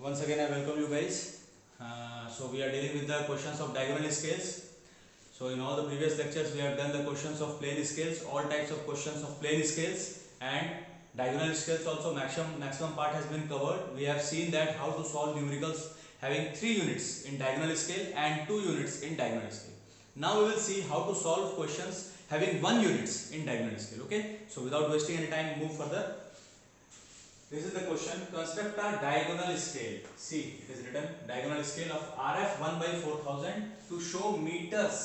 Once again, I welcome you guys. So we are dealing with the questions of diagonal scales. So in all the previous lectures, we have done the questions of plane scales, all types of questions of plane scales and diagonal scales. Also, maximum part has been covered. We have seen that how to solve numericals having 3 units in diagonal scale and 2 units in diagonal scale. Now we will see how to solve questions having 1 units in diagonal scale. Okay. So without wasting any time, move further. This is the question. Construct a diagonal scale. See, it is written diagonal scale of RF 1 by 4000 to show meters.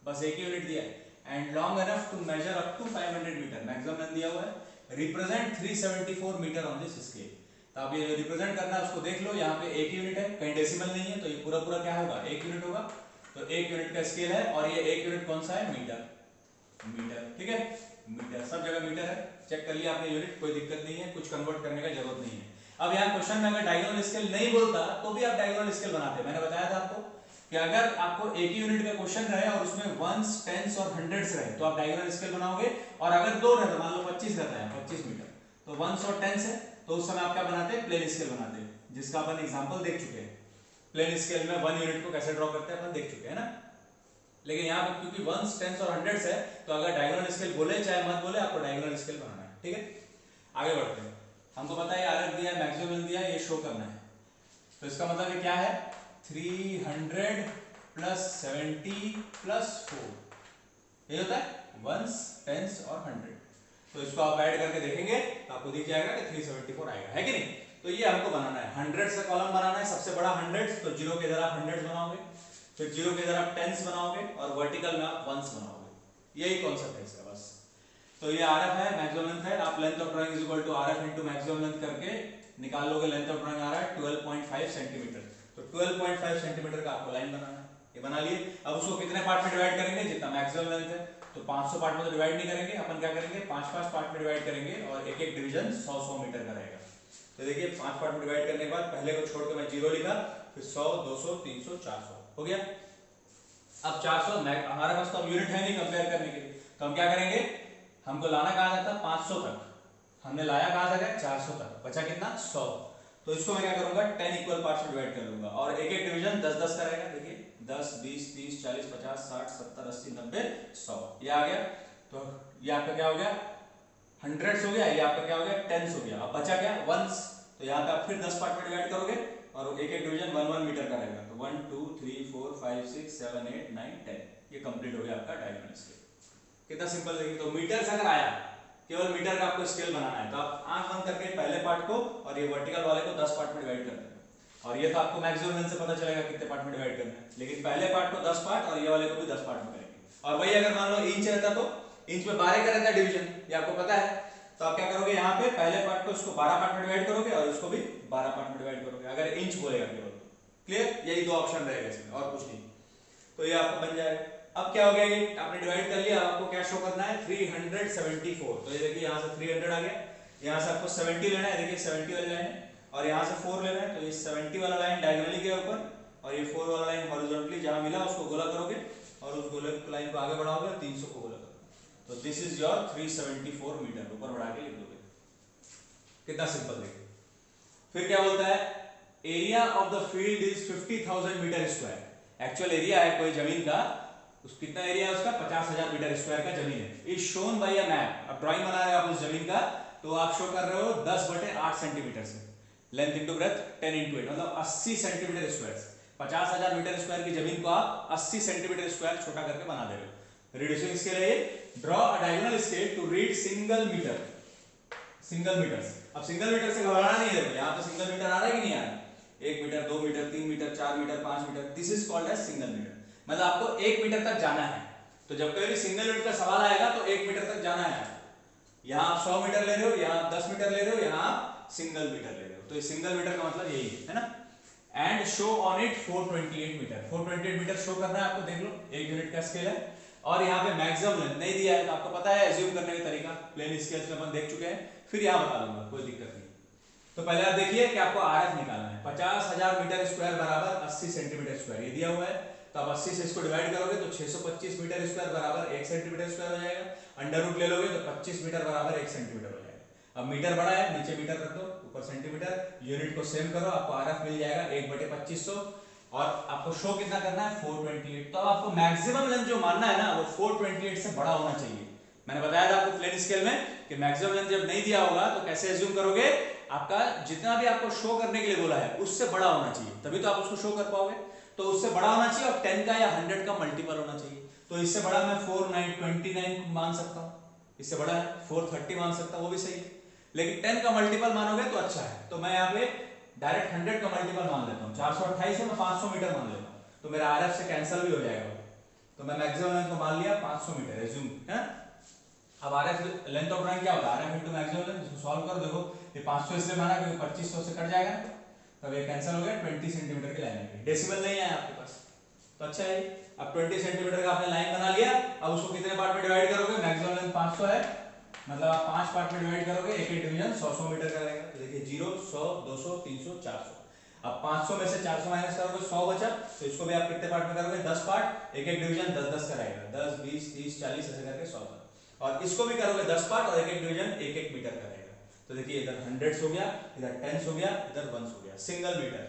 बस एक ही unit दिया है and long enough to measure up to 500 metre. Maximum length दिया हुआ है. Represent 374 metre on this scale. तो आप ये रिप्रेजेंट करना है उसको देख लो. यहाँ पे एक यूनिट है, कहीं डेसिमल नहीं है, तो ये पूरा पूरा क्या होगा? एक यूनिट होगा. तो एक यूनिट का स्केल है और ये एक यूनिट कौन सा है? मीटर. मीटर, ठीक है. मीटर, सब जगह मीटर है. चेक कर लिया आपने यूनिट, कोई दिक्कत नहीं है, कुछ कन्वर्ट करने का जरूरत नहीं है. अब यहाँ क्वेश्चन में अगर डायगोनल स्केल नहीं बोलता तो भी आप डायगोनल स्केल बनाते. मैंने बताया था आपको कि अगर आपको एक ही यूनिट का क्वेश्चन रहे और उसमें वंस, टेंस और हंड्रेड्स रहे तो आप डायगोनल स्केल बनाओगे. और अगर दो रहे तो मान लो 25 रहता है, 25 मीटर, तो वंस और टेंस है, तो उस समय आप क्या बनाते हैं? प्लेन स्केल बनाते हैं, जिसका अपन एग्जांपल देख चुके हैं. प्लेन स्केल में 1 यूनिट को कैसे ड्रॉ करते हैं अपन देख चुके हैं ना. लेकिन यहाँ पर क्योंकि वंस, टेंस और हंड्रेड्स है, तो अगर डायगोनल स्केल बोले चाहे मत बोले, आपको डायगोनल स्केल बनाना है. ठीक है, आगे बढ़ते हैं. हमको पता है आरएफ दिया है, मैक्सिमम दिया है, ये शो करना है. तो इसका मतलब ये क्या है? 300 प्लस 70 प्लस 4, ये होता है वंस, टेंस और हंड्रेड. तो इसको आप ऐड करके देखेंगे तो आपको दिख जाएगा कि 374 आएगा, है कि नहीं. तो ये हमको बनाना है. हंड्रेड से कॉलम बनाना है, सबसे बड़ा हंड्रेड, तो जीरो के इधर आप हंड्रेड बनाओगे, फिर जीरो के इधर आप टेंस बनाओगे और वर्टिकल में आप वंस बनाओगे. यही कॉन्सेप्ट है इसका बस. तो ये आरएफ है, मैक्सिमम लेंथ है. आप length of drawing is equal to RF into maximum length करके निकाल लोगे. लेंथ ऑफ ड्राइंग आ रहा है 12.5 सेंटीमीटर. तो 12.5 सेंटीमीटर का आपको लाइन बनाना है. ये बना लिए. अब उसको कितने पार्ट में डिवाइड करेंगे? जितना मैक्सिमम लेंथ है, तो 500 पार्ट में तो डिवाइड नहीं करेंगे अपन. क्या करेंगे? 5-5 पार्ट में डिवाइड करेंगे और एक एक डिवीजन 100-100 मीटर का रहेगा. तो देखिए 5 पार्ट में डिवाइड करने के बाद पहले को छोड़ के मैं जीरो लिखा, फिर 100, 200, 300, 400 हो गया. अब 400 हमारे पास तो यूनिट है नहीं कंपेयर करने के लिए, तो हम क्या करेंगे? हमको लाना कहां तक था? 500 तक. हमने लाया कहां तक? 400 तक. बचा कितना? 100. तो इसको मैं क्या करूंगा? 10 इक्वल पार्ट्स में डिवाइड कर लूंगा और एक एक डिवीजन 10-10 का रहेगा. देखिए 10, 20, 30, 40, 50, 60, 70, 80, 90, 100. ये आ गया. तो ये आपका क्या हो गया? हंड्रेड्स हो गया. ये आपका क्या हो गया? टेंस हो गया. अब बचा क्या? वंस. तो यहाँ पे आप फिर 10 पार्ट में डिवाइड करोगे और एक एक डिवीजन 1-1 मीटर का रहेगा. तो 1, 2, 3, 4, 5, 6, 7, 8, 9, 10. ये कंप्लीट हो गया आपका डायगोनल स्केल. कितना सिंपल देखिए. तो मीटर से अगर आया, केवल मीटर का आपको स्केल बनाना है, तो आप आंख बंद करके पहले पार्ट को और ये वर्टिकल वाले को 10 पार्ट में डिवाइड कर देंगे. और ये तो आपको मैक्सिमम लेंथ से पता चलेगा कितने पार्ट में डिवाइड करना है. लेकिन पहले पार्ट को 10 पार्ट और ये वाले को भी 10 पार्ट में करेंगे. और वही अगर मान लो इंच रहता तो इंच में 12 का रहता है डिवीजन, ये आपको पता है. तो आप क्या करोगे? यहाँ पे पहले पार्ट को इसको 12 पार्ट में डिवाइड करोगे और इसको भी 12 पार्ट में डिवाइड करोगे अगर इंच बोलेगा केवल. क्लियर? यही दो ऑप्शन रहेगा इसमें और कुछ नहीं. तो ये आपको बन जाएगा. अब क्या हो गया? ये आपने डिवाइड कर लिया. आपको क्या शो करना है? 374. तो ये देखिए यहाँ से 300 आ गया. यहाँ से आपको 70 लेना है. देखिए 70 वाली लाइन है और यहाँ से 4 लेना है. तो ये 70 वाला लाइन डायगोनली के ऊपर और ये 4 वाला लाइन हॉरिजॉन्टली जहाँ मिला उसको गोला करोगे और उस गोले लाइन को आगे बढ़ाओगे और 300 को गोला करोगे. तो दिस इज योर 374 मीटर. ऊपर बढ़ा के लिख दोगे. कितना सिंपल देखिए. फिर क्या बोलता है? Area of the field is 50,000 metre square. Actual area है कोई जमीन का, उस कितना एरिया है उसका? 50,000 मीटर स्क्वायर का जमीन है. Is shown by a map. अब ड्राइंग बना रहे हो आप उस जमीन का, तो आप शो कर रहे हो 10/8 सेंटीमीटर से. लेंथ इंटू ब्रेथ 10 इंटू 8 मतलब 80 सेंटीमीटर स्क्वायर. 50,000 मीटर स्क्वायर की जमीन को आप 80 सेंटीमीटर स्क्वायर छोटा करके बना दे रहे हो. रिड्यूसिंग स्केल है ये. Draw a diagonal scale to read single metre. Single metre. अब सिंगल मीटर से घबराना नहीं है. यहाँ पे सिंगल मीटर आ रहा है कि नहीं आ रहा? 1 metre, 2 metre, 3 metre, 4 metre, 5 metre. This is called as single metre. मतलब आपको 1 मीटर तक जाना है. तो जब कभी सिंगल मीटर का सवाल आएगा तो 1 मीटर तक जाना है. यहाँ आप 100 मीटर ले रहे हो, यहाँ आप 10 मीटर ले रहे हो, यहाँ आप सिंगल मीटर ले रहे हो. तो ये सिंगल मीटर का मतलब यही है ना. And show on it 428 metre. 428 metre show करना है आपको. देख लो 1 यूनिट का स्केल है और यहाँ पे मैक्सिमम लेंथ नहीं दिया है. तो आपको पता है एज्यूम करने का तरीका, प्लेन स्केल्स में अपन देख चुके हैं. फिर यहाँ बता दूंगा, कोई दिक्कत नहीं. तो पहले आप देखिए कि आपको आरएफ निकालना है. 50,000 मीटर स्क्वायर बराबर 80 सेंटीमीटर स्क्वायर ये दिया हुआ है. तो आप 80 से इसको डिवाइड करोगे तो 625 मीटर स्क्वायर बराबर 1 सेंटीमीटर स्क्वायर हो जाएगा. अंडर रूट ले लोगे तो 25 मीटर बराबर 1 सेंटीमीटर हो जाएगा. अब मीटर बड़ा है, नीचे मीटर रख दो, पर सेंटीमीटर। यूनिट को सेम करो, आपको आरएफ मिल जाएगा 1/2500 और आपको शो कितना करना है 428। तो अब आपको मैक्सिमम लेंथ जो मानना है ना वो 428 से बड़ा होना चाहिए। मैंने बताया था आपको प्लेन स्केल में कि मैक्सिमम लेंथ जब नहीं दिया होगा तो कैसे एज्यूम करोगे, आपका जितना भी आपको शो करने के लिए बोला है उससे बड़ा होना चाहिए, तभी तो आप उसको शो कर पाओगे। तो उससे बड़ा होना चाहिए और 10 का या 100 का मल्टीपल होना चाहिए। तो इससे बड़ा मैं 429 मान सकता हूँ, इससे बड़ा है 430 मान सकता हूँ, वो भी सही है। लेकिन 10 का मल्टीपल मानोगे तो अच्छा है। तो मैं यहाँ पे डायरेक्ट 100 का मल्टीपल मान लेता हूँ, 428 है मैं 500 मीटर मान लेता हूँ, तो मेरा आरएफ से कैंसिल भी हो जाएगा। तो मैं मैक्सिमम लेंथ को मान लिया 500 मीटर एज्यूम है। अब आरएफ लेंथ ऑफ ड्राइंग क्या होता है, आरएफ इनटू मैक्सिमम लेंथ, इसको सॉल्व करो। देखो ये 500 इसलिए माना क्योंकि 2500 से कट जाएगा, तब ये कैंसिल हो गया। 20 सेंटीमीटर की लाइन है, डेसिमल नहीं है आपके पास, तो अच्छा है। अब 20 सेंटीमीटर का आपने लाइन बना लिया। अब उसको कितने पार्ट में डिवाइड करोगे, मैक्सिमम लेंथ 500 है, मतलब आप 5 पार्ट में डिवाइड करोगे, एक एक डिवीजन 100 मीटर का रहेगा। तो देखिए 0 100 200 300 400। अब 500 में से 400 माइनस करोगे 100 बचा, तो इसको भी आप कितने पार्ट में करोगे, 10 पार्ट, एक एक डिवीजन 10 10 का रहेगा, 10 20 30 40 ऐसे करके 100 तक। और इसको भी करोगे 10 पार्ट और एक एक डिवीजन एक एक मीटर का रहेगा। तो देखिए इधर 100 हो गया, इधर 10 हो गया, इधर 1 हो गया, सिंगल मीटर।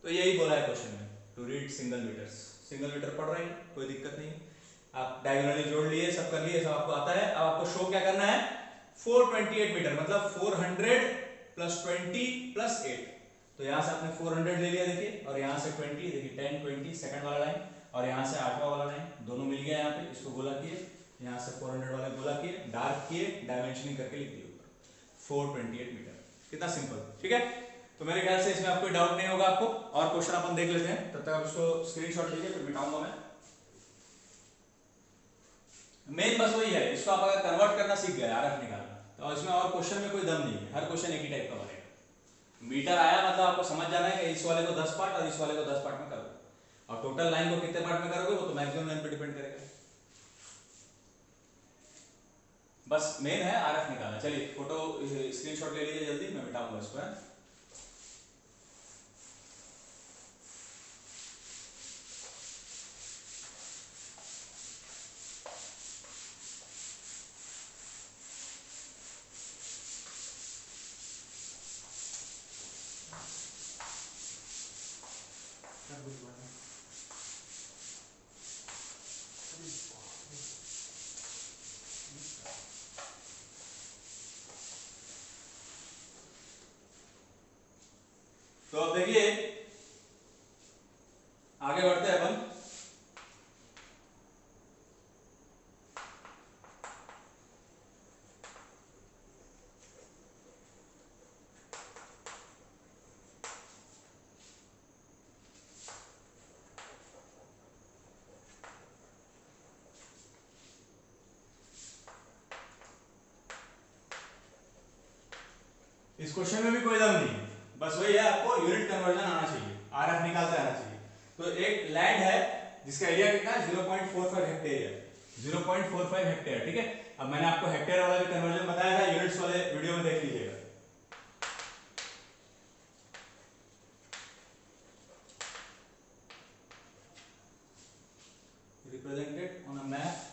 तो यही बोला है क्वेश्चन में, to read single metres. Single metre पढ़ रहे हैं, कोई दिक्कत नहीं, आप डायगोनली जोड़ लिए, सब कर लिए, सब आपको आता है। अब आपको शो क्या करना है, 428 मीटर, मतलब 400 प्लस 20 प्लस 8। तो यहाँ से आपने 400 ले लिया देखिए, और यहाँ से 20, देखिए 10 20 सेकंड वाला लाइन, और यहाँ से 8वां वाला लाइन, दोनों मिल गया यहाँ पे। इसको गोला किए, यहाँ से 400 वाले गोला किए, डार्क किए, डायमेंशनिंग करके लिख दिए ऊपर 428 मीटर। कितना सिंपल, ठीक है। तो मेरे ख्याल से इसमें आपको डाउट नहीं होगा आपको। और क्वेश्चन अपन देख लेते हैं, तब तक आप इसको स्क्रीनशॉट लीजिए, फिर मिटाऊंगा मैं। मेन बस वही है, इसको आप अगर कन्वर्ट करना सीख गए आरएफ निकालना, तो इसमें और क्वेश्चन में कोई दम नहीं है, हर क्वेश्चन एक ही टाइप का बनेगा। मीटर आया मतलब आपको समझ जाना है कि इस वाले को 10 पार्ट और इस वाले को 10 पार्ट में करोगे, और टोटल लाइन को कितने पार्ट में करोगे वो तो मैक्सिमम लाइन पे डिपेंड करेगा। बस मेन है आरएफ निकालना। चलिए फोटो स्क्रीनशॉट ले लीजिए जल्दी, मैं मिटाऊंगा इसको है। तो अब देखिए आगे बढ़ते हैं अपन। इस क्वेश्चन में भी कोई दम नहीं है, बस वही है, आपको यूनिट कन्वर्जन आना चाहिए, आरएफ निकालते आना चाहिए। तो एक लैंड है जिसका एरिया कितना है 0.45 हेक्टेयर, 0.45 हेक्टेयर, ठीक है। अब मैंने आपको हेक्टेयर वाला भी कन्वर्जन बताया था, यूनिट्स वाले वीडियो में देख लीजिएगा। Represented on a map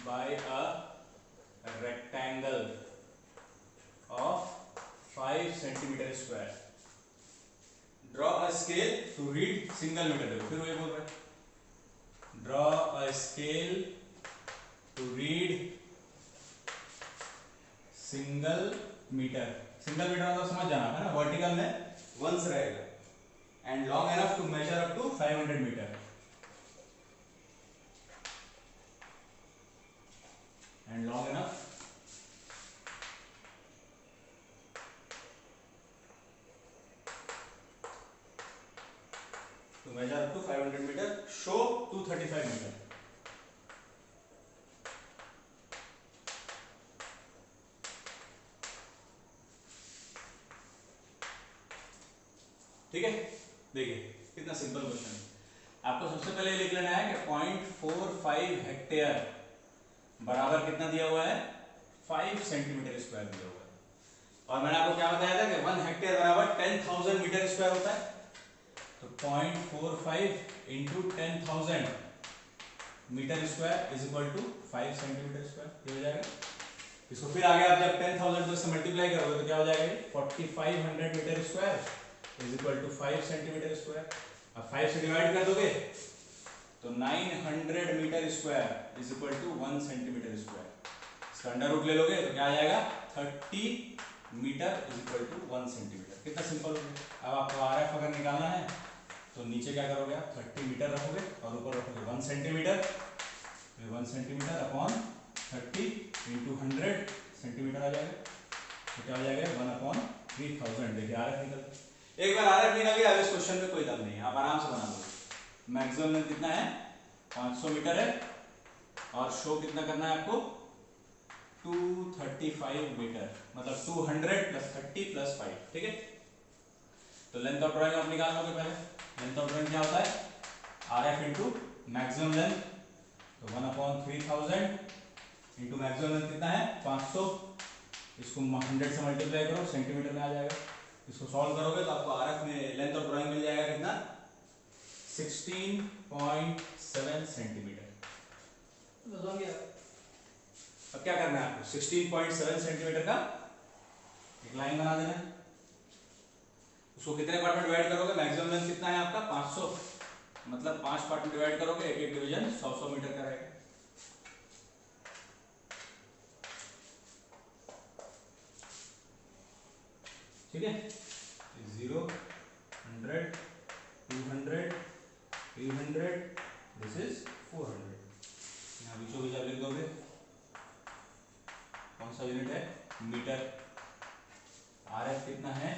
by a rectangle of 5 centimeter square. Draw a scale to read single meter। देखो फिर वही बोल रहा है, draw a scale to read single meter। Single metre मतलब समझ जाना है ना, वर्टिकल में वंस रहेगा and long enough to measure up to 500 metre and long enough to measure up to 500 meter, show 235 meter। ठीक है, देखिए कितना सिंपल क्वेश्चन है। आपको सबसे पहले लिख लेना है कि 0.45 हेक्टेयर बराबर कितना दिया हुआ है, 5 सेंटीमीटर स्क्वायर दिया हुआ है। और मैंने आपको क्या बताया था कि 1 हेक्टेयर बराबर 10,000 मीटर स्क्वायर होता है। तो 0.45 into 10,000 metre square is equal to 5 centimetre square, ये हो जाएगा। इसको फिर आगे आप जब 10,000 को इससे मल्टीप्लाई करोगे तो क्या हो जाएगा, 4500 metre square is equal to 5 centimetre square. अब 5 से डिवाइड कर दोगे तो 900 metre square is equal to 1 centimetre square. इसका अंडर रूट ले लोगे तो क्या आ जाएगा, 30 metre is equal to 1 centimetre. कितना सिंपल हो गया। अब आपको आरएफ अगर निकालना है तो नीचे क्या करोगे आप, 30 मीटर रखोगे और ऊपर रखोगे 1 centimetre. 1 centimetre upon 30 into 100 centimetre आ जाएगा, तो क्या हो जाएगा 1/3000। देखिए आरएफ निकल गया। एक बार आरएफ निकल गया, अब इस क्वेश्चन में कोई दम नहीं है, आप आराम से बना लो। मैक्सिमम लेंथ कितना है, 500 मीटर है और शो कितना करना है आपको, 235 मीटर, मतलब 200 प्लस 30 प्लस 5, ठीक है। तो लेंथ ऑफ ड्राइंग आप निकाल लोगे पहले। लेंथ ऑफ ड्राइंग क्या होता है, आरएफ इंटू मैक्सिमम लेंथ, तो 1/3000 इंटू मैक्सिमम लेंथ कितना है 500, इसको 100 से मल्टीप्लाई करो सेंटीमीटर में आ जाएगा। इसको सॉल्व करोगे तो आपको आरएफ में लेंथ ऑफ ड्राइंग मिल जाएगा कितना, 16.7 सेंटीमीटर। अब क्या करना है आपको, 16.7 सेंटीमीटर का एक लाइन बना देना है। उसको कितने पार्ट में डिवाइड करोगे, मैक्सिमम लेंथ कितना है आपका 500, मतलब 5 पार्ट में डिवाइड करोगे, एक एक डिवीजन 100 मीटर का रहेगा। ठीक है, 0, 100, 200, 300, दिस इज 400। यहाँ बीचों बीच आप लिख दोगे, कौन सा यूनिट है, मीटर। आरएफ कितना है,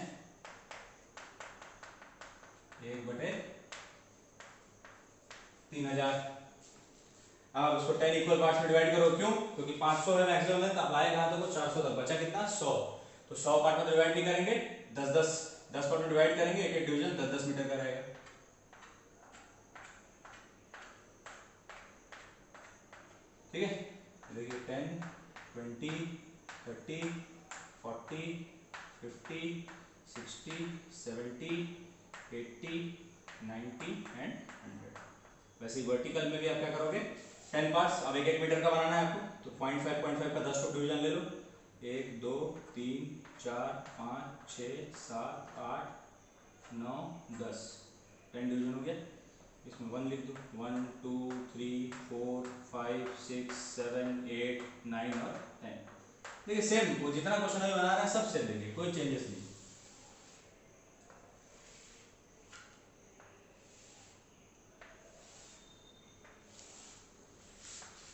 1/3000। अब उसको 10 इक्वल पार्ट्स में डिवाइड करो, क्यों, क्योंकि 500 है मैक्सिमम लेंथ, अब लाए कहां तक, 400 तक, बचा कितना 100। तो 100 पार्ट में डिवाइड नहीं करेंगे, 10 पार्ट में डिवाइड करेंगे, एक एक डिवीजन 10 मीटर का रहेगा। ठीक है, देखिए 10, 20, 30, 40, 50, 60, 70, 80, 90 एंड 100। वैसे वर्टिकल में भी आप क्या करोगे, 10 पार्ट्स, अब एक एक मीटर का बनाना है आपको, तो 0.5 का 10 डिवीजन ले लो, 1, 2, 3, 4, 5, 6, 7, 8, 9, 10, 10 डिवीजन हो गया। इसमें 1 लिख दो, 1, 2, 3, 4, 5, 6, 7, 8, 9 और 10। देखिए सेम, वो जितना क्वेश्चन अभी बना रहा है सब सेम, देखिए कोई चेंजेस नहीं।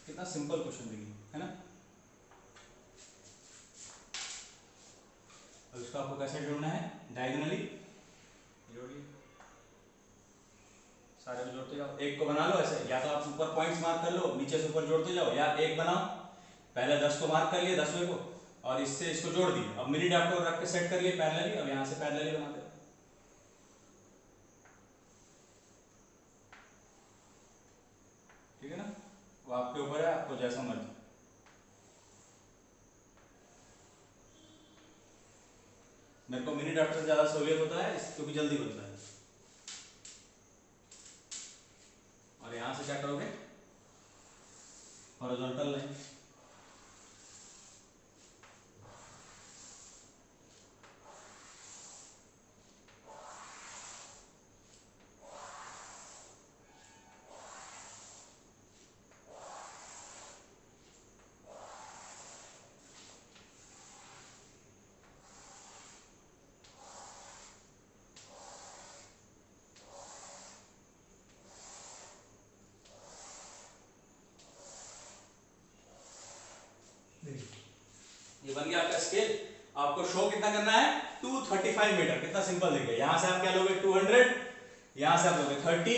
कितना सिंपल क्वेश्चन देखिए, है ना। अब इसको आपको कैसे जोड़ना है, डायगोनली जोड़िए, सारे को जोड़ते जाओ। एक को बना लो ऐसे, या तो आप ऊपर पॉइंट्स मार्क कर लो, नीचे से ऊपर जोड़ते जाओ, या एक बनाओ, पहले 10 को मार्क कर लिए, 10वें को, और इससे इसको जोड़ दिए। अब मिनी डॉट रख के सेट कर लिए पैरेलली, अब यहां से पैरेलली बना दे। ठीक है ना, वो आपके ऊपर है, आपको जैसा मर्जी। मेरे को मिनी डॉट से ज्यादा सहूलियत होता है क्योंकि जल्दी बनता है। और यहां से क्या करोगे, हॉरिजॉन्टल लाइन, ये बन गया आपका स्केल। आपको शो कितना करना है, 235 मीटर। कितना सिंपल देखिए, यहां से आप क्या लोगे 200, यहां से आप लोगे 30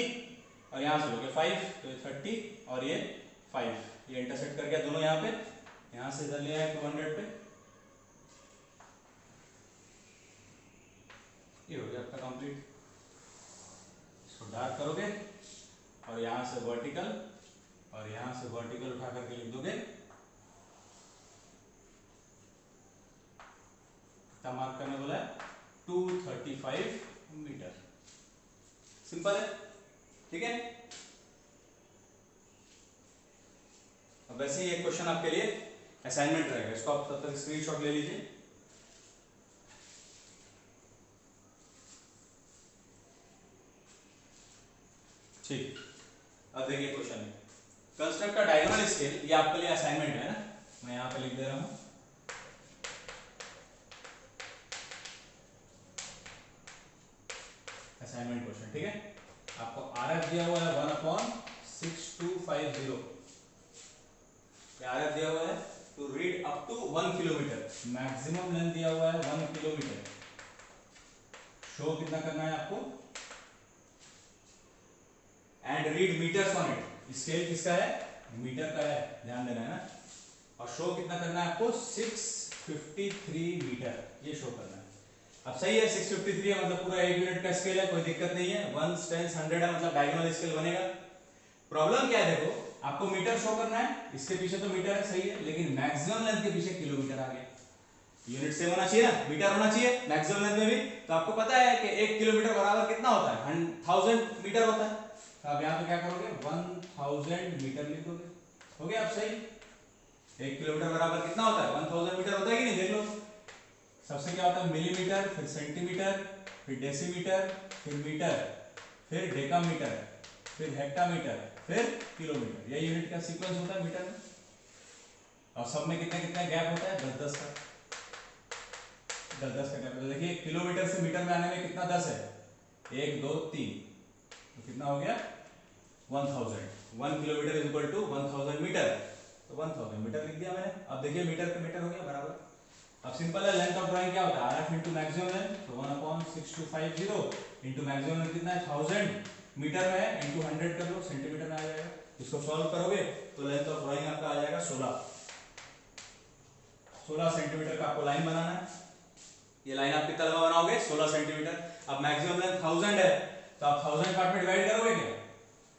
और यहां से लोगे 5, तो ये 30 और ये 5, ये इंटरसेक्ट कर गया दोनों यहां पे, यहां से इधर ले आए 200 पे, ये हो गया आपका कंप्लीट। इसको डार्क करोगे और यहां से वर्टिकल और यहां से वर्टिकल उठा करके लिख दोगे, कितना मार्क करने बोला है, 235 मीटर। सिंपल है, ठीक है। अब वैसे ही एक क्वेश्चन आपके लिए असाइनमेंट रहेगा, इसको आप तब तक स्क्रीनशॉट ले लीजिए। ठीक, अब देखिए क्वेश्चन है, कंस्ट्रक्ट अ डायगोनल स्केल, ये आपके लिए असाइनमेंट है ना, मैं यहाँ पे लिख दे रहा हूँ। असाइनमेंट क्वेश्चन, ठीक है। आपको आरएफ दिया हुआ है 1/6250, आरएफ दिया हुआ है to read up to 1 kilometre, maximum length दिया हुआ है 1 किलोमीटर। शो कितना करना है आपको, and read metres on it, scale किसका है, मीटर का है, ध्यान देना है ना। और शो कितना करना है आपको, 653 मीटर, ये शो करना है। अब सही है, 653 है मतलब पूरा 1 यूनिट का स्केल है, कोई दिक्कत नहीं है। 1 10 100 है मतलब डायगोनल स्केल बनेगा। प्रॉब्लम क्या है, देखो आपको मीटर शो करना है, इसके पीछे तो मीटर है सही है, लेकिन मैक्सिमम लेंथ के पीछे किलोमीटर आ गया। यूनिट सेम होना चाहिए ना, मीटर होना चाहिए मैक्सिमम लेंथ में भी। तो आपको पता है कि 1 किलोमीटर बराबर कितना होता है, 1000 मीटर होता है। तो आप यहाँ पे क्या करोगे, 1000 मीटर लिख दोगे, हो गया। आप सही, 1 किलोमीटर बराबर कितना होता है, 1000 मीटर होता है कि नहीं, देख लो। सबसे क्या होता है, मिलीमीटर, फिर सेंटीमीटर, फिर डेसीमीटर, फिर मीटर, फिर डेकामीटर, फिर हेक्टामीटर, फिर किलोमीटर। यह यूनिट का सीक्वेंस होता है मीटर में। और सब में कितना कितना गैप होता है, 10-10 का, 10-10 का गैप। तो देखिए किलोमीटर से मीटर में आने में कितना 10 है, 1 2 3, तो कितना हो गया 1000। 1 kilometre is equal to 1000 metre, तो 1000 मीटर लिख दिया मैंने। अब देखिए मीटर पे मीटर हो गया बराबर। अब सिंपल है, लेंथ ऑफ ड्राइंग क्या होता है, आरएफ इंटू मैक्सिमम लेंथ, तो 1/6250 इंटू मैक्सिमम लेंथ कितना है 1000 मीटर में है, इंटू 100 कर लो, सेंटीमीटर में आ जाएगा। इसको सॉल्व करोगे तो लेंथ ऑफ ड्राइंग आपका आ जाएगा 16 सेंटीमीटर का आपको लाइन बनाना है। ये लाइन आप कितना लंबा बनाओगे, 16 सेंटीमीटर। अब मैक्सिमम लेंथ 1000 है, तो आप 1000 पार्ट में डिवाइड करोगे क्या,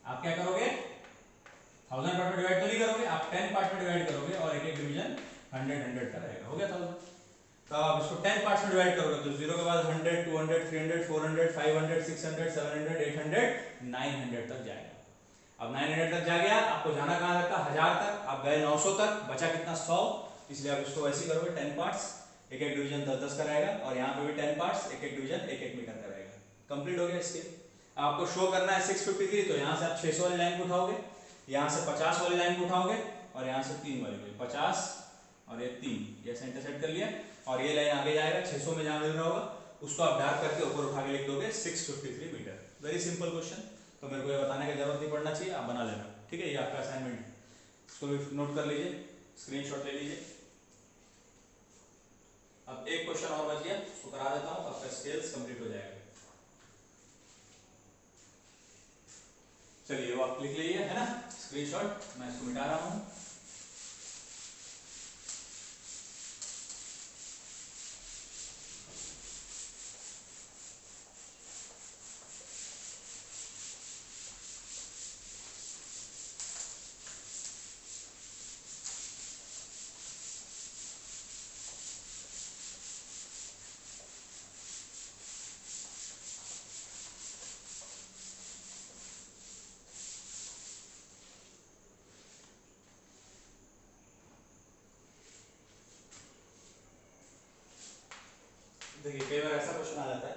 आप क्या करोगे 1000 पार्ट में डिवाइड तो नहीं करोगे, आप 10 पार्ट में डिवाइड करोगे और एक एक डिवीजन 100 का रहेगा, हो गया 1000। तो आप इसको 10 पार्ट्स में डिवाइड करोगे तो 0 के बाद 100 200 300 400 500 600 700 800 900 तक जाएगा। अब 900 तक जा गया, आपको जाना कहाँ तक था, 1000 तक, आप गए 900 तक, बचा कितना 100, इसलिए आप इसको ऐसे करोगे 10 पार्ट्स, एक एक डिवीजन 10-10 का रहेगा, और यहाँ पे भी 10 पार्ट्स, एक एक डिवीजन 1-1 मीटर का रहेगा। कंप्लीट हो गया इसके। आपको शो करना है 653, तो यहाँ से आप 600 वाली लाइन को उठाओगे, यहाँ से 50 वाली लाइन को उठाओगे, और यहाँ से 3 वाली को, 50 और ये 3, ये इंटरसेक्ट कर लिया, और ये लाइन आगे जाएगा 600 में जहाँ मिल रहा होगा उसको आप डार्क करके ऊपर उठा के लिख दोगे 653 मीटर। वेरी सिंपल क्वेश्चन, तो मेरे को ये बताने की जरूरत नहीं पड़ना चाहिए, आप बना लेना, ठीक है। ये आपका असाइनमेंट है, इसको भी नोट कर लीजिए, स्क्रीनशॉट ले लीजिए। अब एक क्वेश्चन और बच गया, उसको करा देता हूँ, आपका स्केल्स कंप्लीट हो जाएगा। चलिए वो आप लिख लीजिए, है ना, स्क्रीनशॉट, मैं इसको मिटा रहा हूँ। देखिए कई बार ऐसा क्वेश्चन आ जाता है,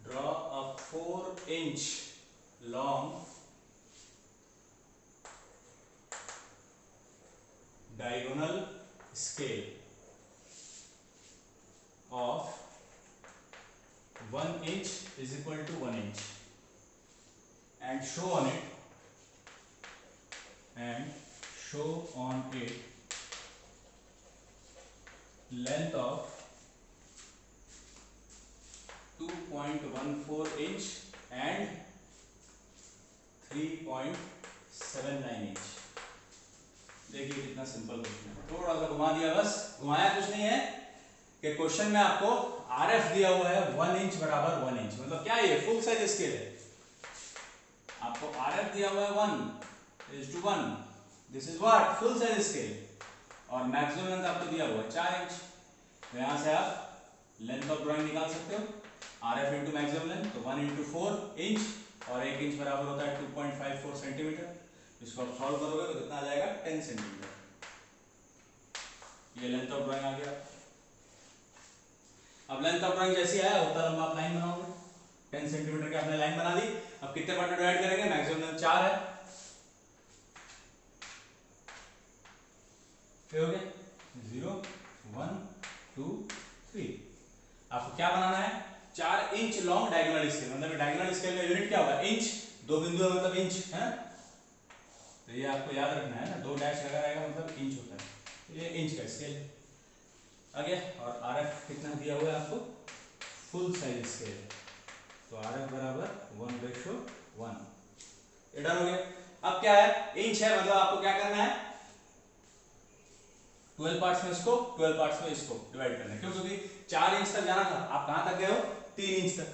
draw a 4 inch long diagonal scale of 1 inch is equal to 1 inch and show on it length of 2.14 inch and 3.79 inch। देखिए कितना सिंपल क्वेश्चन है, थोड़ा सा घुमा दिया, बस घुमाया कुछ नहीं है कि क्वेश्चन में आपको आरएफ दिया हुआ है 1 इंच बराबर 1 इंच, मतलब क्या है, फुल साइज स्केल है। आपको आरएफ दिया हुआ है 1:1, this is what, full size scale, और मैक्सिमम लेंथ आपको दिया हुआ है 4 इंच। तो यहां से आप लेंथ ऑफ ड्राइंग निकाल सकते हो, आरएफ इंटू मैक्सिमम लेंथ, तो 1 × 4 इंच और 1 इंच बराबर होता है 2.54 सेंटीमीटर। इसको आप सॉल्व करोगे तो कितना आ जाएगा 10 सेंटीमीटर। ये लेंथ ऑफ ड्राइंग आ गया। अब लेंथ ऑफ ड्राइंग जैसी आया उतना लंबा आप लाइन बनाओगे। 10 सेंटीमीटर की आपने लाइन बना दी। अब कितने पार्ट में डिवाइड करेंगे? मैक्सिमम लेंथ 4 है, हो गया 0 1 2 3। आपको क्या बनाना है? 4 इंच लॉन्ग डायगोनल स्केल। मतलब डायगोनल स्केल का यूनिट क्या होगा? इंच। 2 बिंदु है मतलब इंच है ना, तो ये आपको याद रखना है ना, 2 डैश लगा रहेगा मतलब इंच होता है। ये इंच का स्केल आ गया। और आरएफ कितना दिया हुआ है आपको? फुल साइज स्केल, तो आरएफ बराबर 1:1। ये डन हो गया। अब क्या है? इंच है मतलब आपको क्या करना है? 12 पार्ट्स में इसको, 12 पार्ट्स में इसको डिवाइड करना है। क्यों? क्योंकि 4 इंच तक जाना था, आप कहां तक गए हो? 3 इंच तक।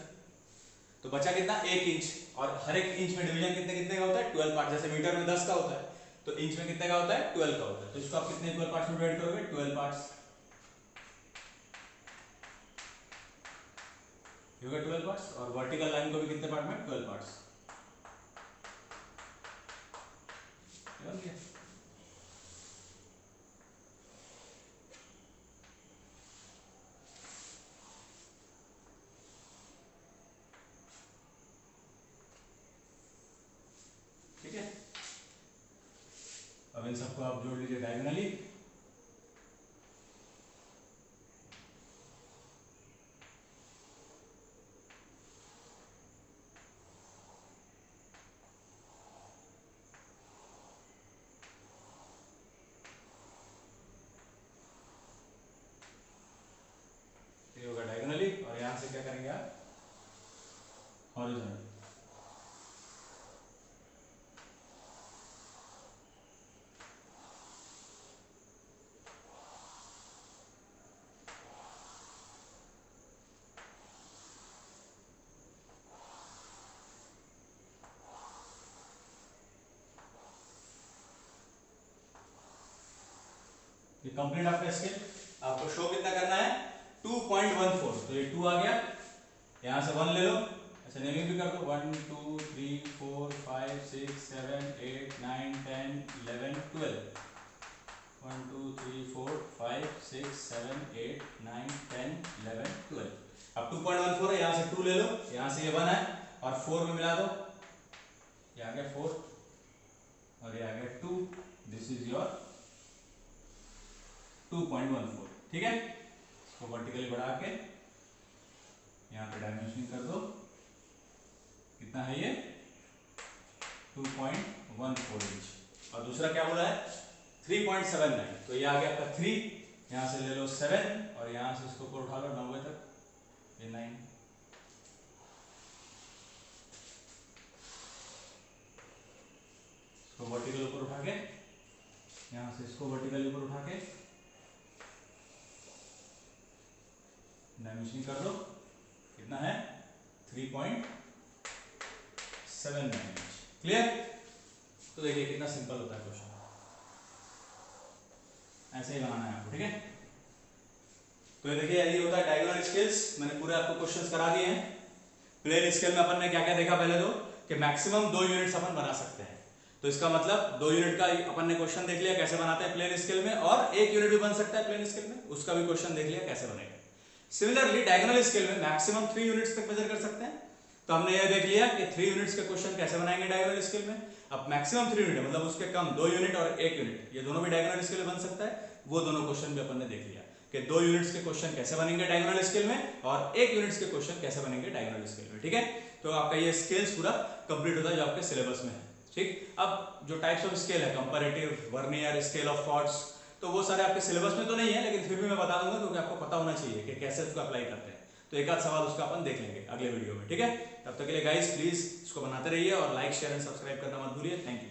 तो बचा कितना? 1 इंच। और हर एक इंच में डिवीजन कितने कितने का होता है? 12 पार्ट। जैसे मीटर में 10 का होता है तो इंच में कितने का होता है? 12 का होता है। तो इसको आप कितने 12 पार्ट्स में डिवाइड करोगे? 12 पार्ट्स। ये हो गया 12 पार्ट्स। और वर्टिकल लाइन को भी कितने पार्ट में? 12 पार्ट्स। बन गया। ठीक है। अब इन सबको आप जोड़ लीजिए डायगोनली। ये होगा डायगोनली। और यहां से क्या करेंगे आप? हॉरिजॉन्टल। ये कंप्लीट आपका स्केल। आपको शो कितना करना है? 2.14। तो ये 2 आ गया। यहां से 1 ले लो। अच्छा नेमिंग भी कर दो। 1 2 3 4 5 6 7 8 9 10 11 12। 1 2 3 4 5 6 7 8 9 10 11 12। अब 2.14 है, यहां से 2 ले लो, यहां से ये 1 है और 4 में मिला दो। ये आ गया 4 और ये आ गया 2। This is your 2.14। ठीक है। इसको वर्टिकली बढ़ा के यहाँ पे डायमेंशनिंग कर दो। कितना है ये? 2.14 इंच। और दूसरा क्या बोला है? 3.79। तो ये आ गया आपका 3। यहाँ से ले लो 7 और यहाँ से इसको ऊपर उठा लो 90 तक, ये 9। इसको वर्टिकल ऊपर उठा के, यहाँ से इसको वर्टिकल ऊपर उठा के डायमेंशनिंग कर दो। कितना है? 3.79 इंच। क्लियर? तो देखिए कितना सिंपल होता है क्वेश्चन। ऐसे ही बनाना है आपको। ठीक है। तो ये देखिए यही होता है डायगोनल स्केल्स। मैंने पूरे आपको क्वेश्चंस करा दिए हैं। प्लेन स्केल में अपन ने क्या क्या देखा? पहले तो कि मैक्सिमम 2 यूनिट्स अपन बना सकते हैं। तो इसका मतलब 2 यूनिट का अपन ने क्वेश्चन देख लिया कैसे बनाते हैं प्लेन स्केल में, और 1 यूनिट भी बन सकता है प्लेन स्केल में, उसका भी क्वेश्चन देख लिया कैसे बनेगा। सिमिलरली डायगोनल स्केल में मैक्सिमम 3 यूनिट्स तक मेजर कर सकते हैं। तो हमने ये देख लिया कि 3 यूनिट्स के क्वेश्चन कैसे बनाएंगे डायगोनल स्केल में। अब मैक्सिमम 3 यूनिट मतलब उसके कम 2 यूनिट और 1 यूनिट, ये दोनों भी डायगोनल स्केल में बन सकता है। वो दोनों क्वेश्चन भी अपन ने देख लिया कि 2 यूनिट्स के क्वेश्चन कैसे बनेंगे डायगोनल स्केल में और 1 यूनिट्स के क्वेश्चन कैसे बनेंगे डायगोनल स्केल में। ठीक है। तो आपका ये स्केल्स पूरा कंप्लीट होता है जो आपके सिलेबस में है। ठीक। अब जो टाइप्स ऑफ स्केल है, comparative, vernier, scale of chords, तो वो सारे आपके सिलेबस में तो नहीं है, लेकिन फिर भी मैं बता दूंगा क्योंकि आपको पता होना चाहिए कि कैसे उसको अप्लाई करते हैं। तो एक आध सवाल उसका अपन देख लेंगे अगले वीडियो में। ठीक है। तब तक के लिए गाइस प्लीज इसको बनाते रहिए और लाइक शेयर एंड सब्सक्राइब करना मत भूलिए। Thank you.